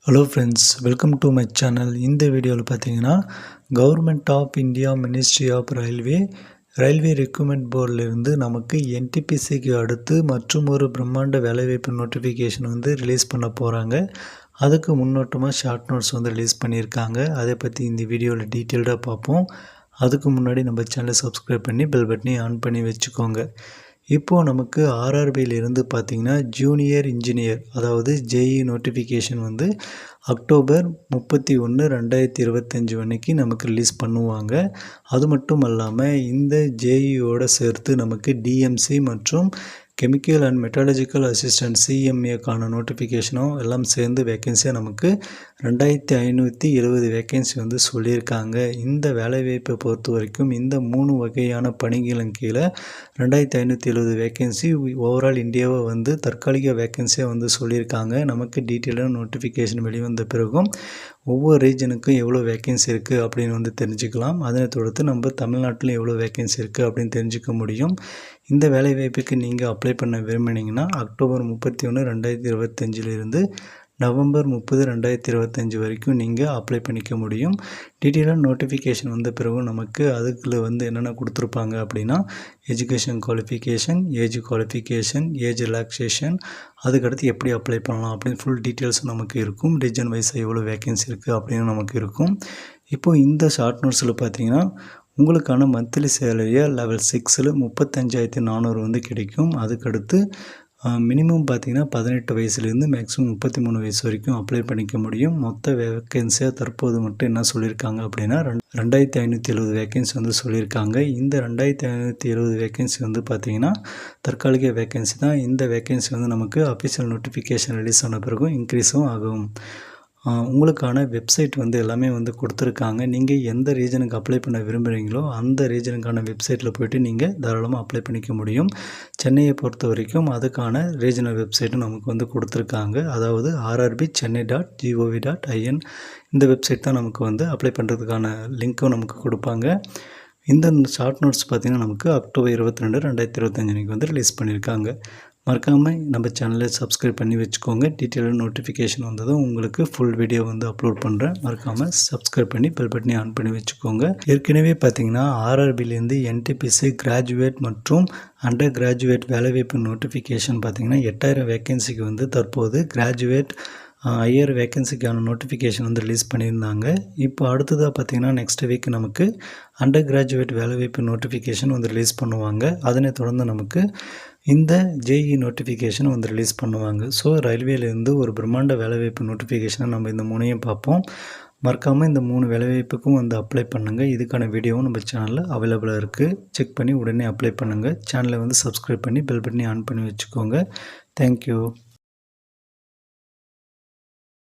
Hello friends, welcome to my channel. இந்த வீடியோவில் பார்த்தீங்கன்னா government of India ministry of railway recruitment போர்டிலிருந்து நமக்கு என்டிபிசிக்கு அடுத்து மற்றும் ஒரு பிரம்மாண்ட வேலைவாய்ப்பு நோட்டிஃபிகேஷன் ரிலீஸ் பண்ண போகிறாங்க. அதுக்கு முன்னோட்டமாக ஷார்ட் நோட்ஸ் ரிலீஸ் பண்ணியிருக்காங்க. அதை பற்றி இந்த வீடியோவில் டீட்டெயில்டாக பார்ப்போம். அதுக்கு முன்னாடி நம்ம சேனலை சப்ஸ்கிரைப் பண்ணி பெல் பட்டனையும் ஆன் பண்ணி வச்சுக்கோங்க. இப்போது நமக்கு ஆர்ஆர்பியிலிருந்து பார்த்திங்கன்னா ஜூனியர் இன்ஜினியர் அதாவது ஜேஇ நோட்டிஃபிகேஷன் அக்டோபர் 31, 2025 அன்னைக்கு நமக்கு ரிலீஸ் பண்ணுவாங்க. அது மட்டும் இல்லாமல் இந்த ஜேஇயோடு சேர்த்து நமக்கு டிஎம்சி மற்றும் கெமிக்கல் அண்ட் மெட்டாலஜிக்கல் அசிஸ்டன்ட் சிஎம்ஏக்கான நோட்டிஃபிகேஷனும் எல்லாம் சேர்ந்து வேக்கன்சியாக நமக்கு 2570 வேக்கன்சி சொல்லியிருக்காங்க. இந்த வேலைவாய்ப்பை பொறுத்த வரைக்கும் இந்த 3 வகையான பணிகளின் கீழே 2570 வேக்கன்சி ஓவரால் இந்தியாவை தற்காலிக வேக்கன்சியாக சொல்லியிருக்காங்க. நமக்கு டீட்டெயிலான நோட்டிஃபிகேஷன் வெளிவந்த பிறகும் ஒவ்வொரு ரீஜனுக்கும் எவ்வளோ வேக்கன்சி இருக்குது அப்படின்னு தெரிஞ்சுக்கலாம். அதனை தொடர்ந்து நம்ம தமிழ்நாட்டில் எவ்வளோ வேக்கன்சி இருக்குது அப்படின்னு தெரிஞ்சுக்க முடியும். இந்த வேலைவாய்ப்புக்கு நீங்கள் அப்ளை பண்ண விரும்பினீங்கன்னா அக்டோபர் 31, 2025 நவம்பர் 30, 2025 வரைக்கும் நீங்கள் அப்ளை பண்ணிக்க முடியும். டீட்டெயிலான நோட்டிஃபிகேஷன் வந்த பிறகு நமக்கு அதுக்குள்ள என்னென்ன கொடுத்துருப்பாங்க அப்படின்னா education qualification, age qualification, age relaxation, அதுக்கடுத்து எப்படி அப்ளை பண்ணலாம் அப்படின்னு ஃபுல் டீட்டெயில்ஸ் நமக்கு இருக்கும். ரீஜன் வைஸாக எவ்வளோ வேக்கன்சி இருக்குது அப்படின்னு நமக்கு இருக்கும். இப்போது இந்த ஷார்ட் நோட்ஸில் உங்களுக்கான மந்த்லி சேலரியாக லெவல் 6 35,400 கிடைக்கும். அதுக்கடுத்து மினிமம் 18 வயசுலேருந்து மேக்ஸிமம் 33 வயசு வரைக்கும் அப்ளை பண்ணிக்க முடியும். மொத்த வேக்கன்சியாக தற்போது மட்டும் என்ன சொல்லியிருக்காங்க அப்படின்னா 2570 வேக்கன்சி சொல்லியிருக்காங்க. இந்த 2570 வேக்கன்சி பார்த்திங்கன்னா தற்காலிக வேக்கன்சி தான். இந்த வேக்கன்சி நமக்கு அஃபிஷியல் நோட்டிஃபிகேஷன் ரிலீஸ் ஆன பிறகும் இன்க்ரீஸும் ஆகும். உங்களுக்கான வெப்சைட் எல்லாமே கொடுத்துருக்காங்க. நீங்கள் எந்த ரீஜனுக்கு அப்ளை பண்ண விரும்புகிறீங்களோ அந்த ரீஜனுக்கான வெப்சைட்டில் போய்ட்டு நீங்கள் தாராளமாக அப்ளை பண்ணிக்க முடியும். சென்னையை பொறுத்த வரைக்கும் அதுக்கான ரீஜனல் வெப்சைட்டும் நமக்கு கொடுத்துருக்காங்க. அதாவது rrbchennai.gov.in இந்த வெப்சைட் தான் நமக்கு அப்ளை பண்ணுறதுக்கான லிங்க்கும் நமக்கு கொடுப்பாங்க. இந்த ஷார்ட் நோட்ஸ் பார்த்திங்கன்னா நமக்கு அக்டோபர் 22, 2025 அன்றைக்கி ரிலீஸ் பண்ணியிருக்காங்க. மறக்காமல் நம்ம சேனலை சப்ஸ்கிரைப் பண்ணி வச்சுக்கோங்க. டீட்டெயிலான நோட்டிஃபிகேஷன் வந்ததும் உங்களுக்கு ஃபுல் வீடியோ அப்லோட் பண்ணுறேன். மறக்காமல் சப்ஸ்கிரைப் பண்ணி பெல் பட்டனை ஆன் பண்ணி வச்சுக்கோங்க. ஏற்கனவே பார்த்திங்கன்னா ஆர்ஆர்பிலேருந்து என்டிபிசி கிராஜுவேட் மற்றும் அண்டர் கிராஜுவேட் வேலைவாய்ப்பு நோட்டிஃபிகேஷன் பார்த்திங்கன்னா 8000 வேக்கன்சிக்கு தற்போது கிராஜுவேட் ஹையர் வேக்கன்சிக்கான நோட்டிஃபிகேஷன் ரிலீஸ் பண்ணியிருந்தாங்க. இப்போ அடுத்ததாக பார்த்திங்கன்னா நெக்ஸ்ட் வீக் நமக்கு அண்டர் கிராஜுவேட் வேலைவாய்ப்பு நோட்டிஃபிகேஷன் ரிலீஸ் பண்ணுவாங்க. அதனை தொடர்ந்து நமக்கு இந்த ஜேஇ நோட்டிஃபிகேஷன் ரிலீஸ் பண்ணுவாங்க. ஸோ ரயில்வேலேருந்து ஒரு பிரம்மாண்ட வேலைவாய்ப்பு நோட்டிஃபிகேஷனை நம்ம இந்த 3ஐயும் பார்ப்போம். மறக்காமல் இந்த 3 வேலைவாய்ப்புக்கும் அப்ளை பண்ணுங்கள். இதுக்கான வீடியோவும் நம்ம சேனலில் அவைலபிளாக இருக்குது. செக் பண்ணி உடனே அப்ளை பண்ணுங்கள். சேனலை சப்ஸ்கிரைப் பண்ணி பெல் பட்டனை ஆன் பண்ணி வச்சுக்கோங்க. தேங்க்யூ.